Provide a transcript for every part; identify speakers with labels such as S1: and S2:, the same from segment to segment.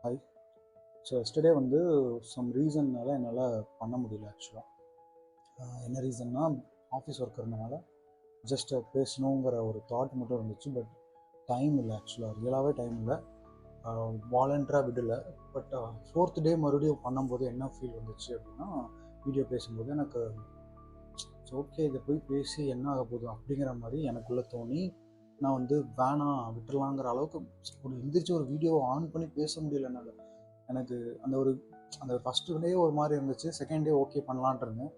S1: Hi. So yesterday வந்து some ரீசன்னால என்னால் பண்ண முடியல ஆக்சுவலாக. என்ன ரீசன்னா, ஆஃபீஸ் ஒர்க் இருந்தனால ஜஸ்ட் பேசணுங்கிற ஒரு தாட் மட்டும் இருந்துச்சு. பட் டைம் இல்லை, ஆக்சுவலாக ரியலாகவே டைம் இல்லை. வாலண்டராக விடலை. பட் ஃபோர்த் டே மறுபடியும் பண்ணும்போது என்ன ஃபீல் வந்துச்சு அப்படின்னா, வீடியோ பேசும்போது எனக்கு ஓகே இதை போய் பேசி என்ன ஆக போகுது அப்படிங்கிற மாதிரி எனக்குள்ளே தோணி, நான் வந்து வேணாம் விட்டுடலாங்கிற அளவுக்கு ஒரு எந்திரிச்சு ஒரு வீடியோவை ஆன் பண்ணி பேச முடியல என்னால். எனக்கு அந்த ஃபஸ்ட்டு டே ஒரு மாதிரி இருந்துச்சு. செகண்ட் டே ஓகே பண்ணலான்ட்டு இருந்தேன்.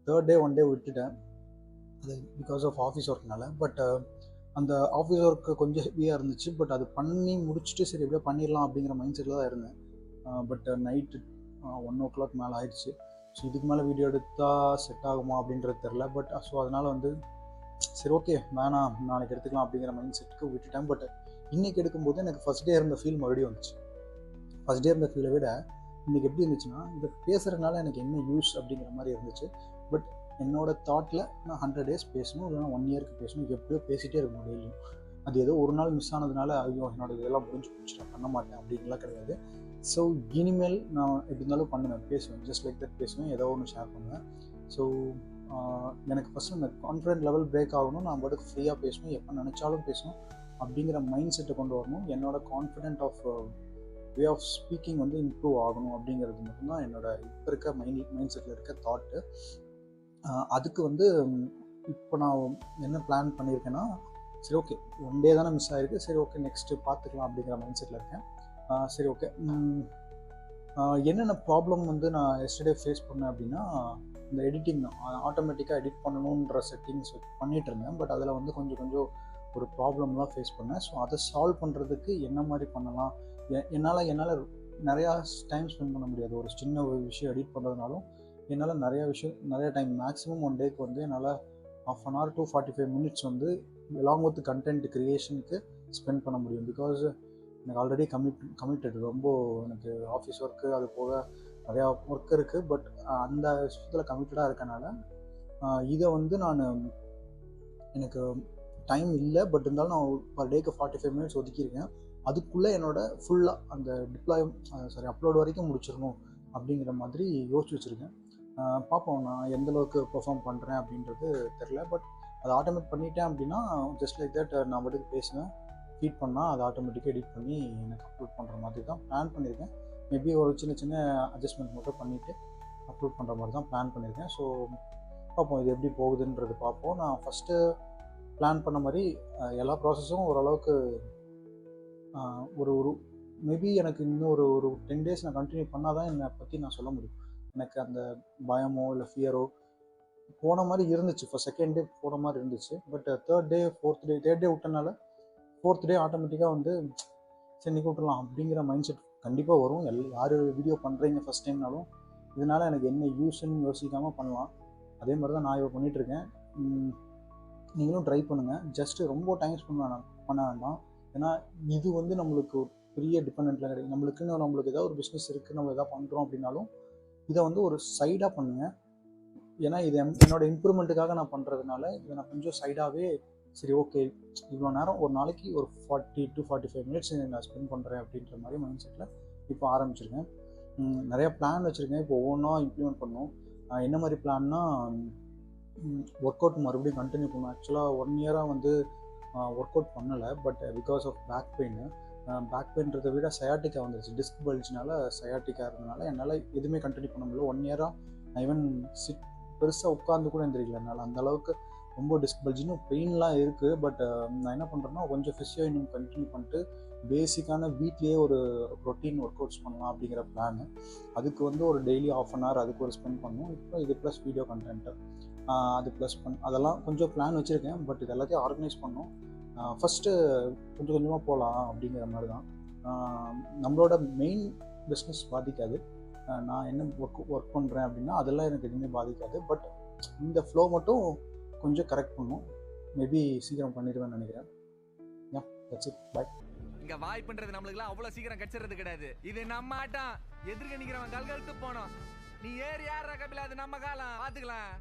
S1: தேர்ட் டே ஒன் டே விட்டுட்டேன், அது பிகாஸ் ஆஃப் ஆஃபீஸ் ஒர்க்னால. பட் அந்த ஆஃபீஸ் ஒர்க்கு கொஞ்சம் ஹெவியாக இருந்துச்சு. பட் அது பண்ணி முடிச்சுட்டு சரி எப்படியோ பண்ணிடலாம் அப்படிங்கிற மைண்ட் செட்டில் தான் இருந்தேன். பட் நைட்டு 1 o'clock மேலே ஆயிடுச்சு. ஸோ இதுக்கு மேலே வீடியோ எடுத்தால் செட் ஆகுமா அப்படின்றது தெரில. பட் ஸோ அதனால் வந்து சரி ஓகே வேணாம், நாளைக்கு எடுத்துக்கலாம் அப்படிங்கிற மைண்ட் செட்டுக்கு விட்டுட்டேன். பட் இன்றைக்கி எடுக்கும்போது எனக்கு ஃபஸ்ட் டே இருந்த ஃபீல் மறுபடியும் வந்துச்சு. ஃபஸ்ட் டே இருந்த ஃபீலை விட இன்றைக்கி எப்படி இருந்துச்சுன்னா, இதை பேசுகிறதுனால எனக்கு என்ன யூஸ் அப்படிங்கிற மாதிரி இருந்துச்சு. பட் என்னோட தாட்டில் நான் 100 days பேசணும், இல்லைனா 1 year பேசணும், எப்படியோ பேசிகிட்டே இருக்கணும் டெய்லியும். அது ஏதோ ஒரு நாள் மிஸ் ஆனதுனால ஐயோ என்னோட இதெல்லாம் முடிஞ்சு போச்சு நான் பண்ண மாட்டேன் அப்படின்லாம் கிடையாது. ஸோ இனிமேல் நான் எப்படி இருந்தாலும் பண்ணுவேன், பேசுவேன், ஜஸ்ட் லைக் தட் பேசுவேன், ஏதோ ஒன்று ஷேர் பண்ணுவேன். ஸோ எனக்கு ஃபஸ்ட்டு அந்த கான்ஃபிடென்ட் லெவல் பிரேக் ஆகணும், நான் பாட்டுக்கு ஃப்ரீயாக பேசணும், எப்போ நினச்சாலும் பேசணும் அப்படிங்கிற மைண்ட் செட்டை கொண்டு வரணும். என்னோட confident of way of speaking வந்து இம்ப்ரூவ் ஆகணும் அப்படிங்கிறது மட்டும்தான் என்னோட இப்போ இருக்க மைண்ட் செட்டில் இருக்க தாட்டு. அதுக்கு வந்து இப்போ நான் என்ன பிளான் பண்ணியிருக்கேன்னா, சரி ஓகே ஒன் டே தானே மிஸ் ஆகிருக்கு, சரி ஓகே நெக்ஸ்ட்டு பார்த்துக்கலாம் அப்படிங்கிற மைண்ட் செட்டில் இருக்கேன். சரி ஓகே என்னென்ன ப்ராப்ளம் வந்து நான் எஸ்டர்டே ஃபேஸ் பண்ணேன் அப்படின்னா, இந்த எடிட்டிங் தான். ஆட்டோமேட்டிக்காக எடிட் பண்ணணுன்ற செட்டிங்ஸ் பண்ணிகிட்டு இருந்தேன். பட் அதில் வந்து கொஞ்சம் ஒரு ப்ராப்ளம்லாம் ஃபேஸ் பண்ணேன். ஸோ அதை சால்வ் பண்ணுறதுக்கு என்ன மாதிரி பண்ணலாம், என்னால் நிறையா டைம் ஸ்பெண்ட் பண்ண முடியாது. ஒரு சின்ன ஒரு விஷயம் எடிட் பண்ணுறதுனாலும் என்னால் நிறைய டைம் மேக்ஸிமம் ஒன் டேக்கு வந்து என்னால் 1/2 hour to 45 minutes வந்து along with கண்டென்ட் க்ரியேஷனுக்கு ஸ்பெண்ட் பண்ண முடியும். பிகாஸ் எனக்கு ஆல்ரெடி கமிட்டட் ரொம்ப, எனக்கு ஆஃபீஸ் ஒர்க்கு அது போக நிறையா ஒர்க் இருக்குது. பட் அந்த விஷயத்தில் கமிட்டடாக இருக்கனால இதை வந்து எனக்கு டைம் இல்லை. பட் இருந்தாலும் நான் பர் டேக்கு 45 minutes ஒதுக்கியிருக்கேன். அதுக்குள்ளே என்னோட ஃபுல்லாக அந்த அப்லோட் வரைக்கும் முடிச்சிடணும் அப்படிங்கிற மாதிரி யோசிச்சு வச்சுருக்கேன். பார்ப்போம் நான் எந்தளவுக்கு பெர்ஃபார்ம் பண்ணுறேன் அப்படின்றது தெரில. பட் அதை ஆட்டோமேட் பண்ணிட்டேன் அப்படின்னா ஜஸ்ட் லைக் தட் நான் பாட்டுக்கு பேசுவேன், ஃபீட் பண்ணால் அதை ஆட்டோமேட்டிக்காக எடிட் பண்ணி எனக்கு அப்லோட் பண்ணுற மாதிரி தான் பிளான் பண்ணியிருக்கேன். மேபி ஒரு சின்ன அட்ஜஸ்ட்மெண்ட் மட்டும் பண்ணிவிட்டு அப்லோட் பண்ணுற மாதிரி தான் பிளான் பண்ணியிருக்கேன். ஸோ பார்ப்போம் இது எப்படி போகுதுன்றது பார்ப்போம். நான் ஃபஸ்ட்டு பிளான் பண்ண மாதிரி எல்லா ப்ராசஸும் ஓரளவுக்கு ஒரு மேபி எனக்கு இன்னும் ஒரு 10 days நான் கண்டினியூ பண்ணால் தான் என்னை பற்றி நான் சொல்ல முடியும். எனக்கு அந்த பயமோ இல்லை ஃபியரோ போன மாதிரி இருந்துச்சு. இப்போ செகண்ட் டே போன மாதிரி இருந்துச்சு. பட் தேர்ட் டே விட்டனால ஃபோர்த் டே ஆட்டோமேட்டிக்காக வந்து சரி இன்னைக்கு விட்டுலாம் அப்படிங்கிற மைண்ட் செட் கண்டிப்பாக வரும். யார் வீடியோ பண்ணுறீங்க ஃபஸ்ட் டைம்னாலும் இதனால் எனக்கு என்ன யூஸ்ன்னு யோசிக்காமல் பண்ணலாம். அதே மாதிரி தான் நான் இப்போ பண்ணிகிட்ருக்கேன். நீங்களும் ட்ரை பண்ணுங்கள். ஜஸ்ட்டு ரொம்ப டைம் ஸ்பெண்ட் பண்ண வேண்டாம். ஏன்னா இது வந்து நம்மளுக்கு பெரிய டிபெண்ட்லாம் கிடையாது. நம்மளுக்கு ஏதாவது ஒரு பிஸ்னஸ் இருக்குது, நம்ம எதாவது பண்ணுறோம் அப்படின்னாலும் இதை வந்து ஒரு சைடாக பண்ணுங்கள். ஏன்னா இது என்னோட இம்ப்ரூவ்மெண்ட்டுக்காக நான் பண்ணுறதுனால இதை நான் கொஞ்சம் சைடாகவே சரி ஓகே இவ்வளோ நேரம் ஒரு நாளைக்கு ஒரு 40 to 45 minutes நான் ஸ்பெண்ட் பண்ணுறேன் அப்படின்ற மாதிரி மைண்ட் செட்டில் இப்போ ஆரம்பிச்சிருக்கேன். நிறையா பிளான் வச்சுருக்கேன். இப்போ ஒவ்வொன்றா இம்ப்ளிமெண்ட் பண்ணணும். என்ன மாதிரி பிளான்னா, ஒர்க் அவுட் மறுபடியும் கண்டினியூ பண்ணணும். ஆக்சுவலாக 1 year வந்து ஒர்க் அவுட் பண்ணலை. பட் பிகாஸ் ஆஃப் பேக் பெயின்றதை விட சயாட்டிக்கா வந்துருச்சு. டிஸ்க் பல்ஜ்னால சயாட்டிக்கா இருந்தனால என்னால் எதுவுமே கண்டினியூ பண்ண முடியல. 1 year நான் ஈவன் பெருசாக உட்காந்து கூட எந்திரிக்கல என்னால். அந்தளவுக்கு ரொம்ப டிஸ்க் பல்ஜின்னு பெயின்லாம் இருக்குது. பட் நான் என்ன பண்ணுறேன்னா, கொஞ்சம் ஃபிசியோ இன்னும் கண்டினியூ பண்ணிட்டு பேசிக்கான வீட்லேயே ஒரு ரொட்டீன் ஒர்க் அவுட்ஸ் பண்ணலாம் அப்படிங்கிற பிளான். அதுக்கு வந்து ஒரு டெய்லி 1/2 hour அதுக்கு ஒரு ஸ்பெண்ட் பண்ணணும். இப்போ இது ப்ளஸ் வீடியோ கண்டென்ட்டு அது ப்ளஸ் அதெல்லாம் கொஞ்சம் பிளான் வச்சுருக்கேன். பட் இது எல்லாத்தையும் ஆர்கனைஸ் பண்ணணும். ஃபஸ்ட்டு கொஞ்சமாக போகலாம் அப்படிங்கிற மாதிரி தான். நம்மளோட மெயின் பிஸ்னஸ் பாதிக்காது. நான் என்ன ஒர்க் பண்ணுறேன் அப்படின்னா அதெல்லாம் எனக்கு எதுவுமே பாதிக்காது. பட் இந்த ஃப்ளோ மட்டும் கொஞ்சம் கரெக்ட் பண்ணும். மேபி சீக்கிரம் பண்ணிடுவேன்னு நினைக்கிறேன். Yeah that's it. பை.
S2: இங்க வாய்ப்புன்றது நம்மளுக்குலாம் அவ்வளோ சீக்கிரம் கிடைச்சிறது கிடையாது. இது நம்ம ஆட்டம். எதிர்க்க நிற்கிறவன் கல்கழுத்து போனோம். நீ யார் கபில அது நம்ம காலம் பார்த்துக்கலாம்.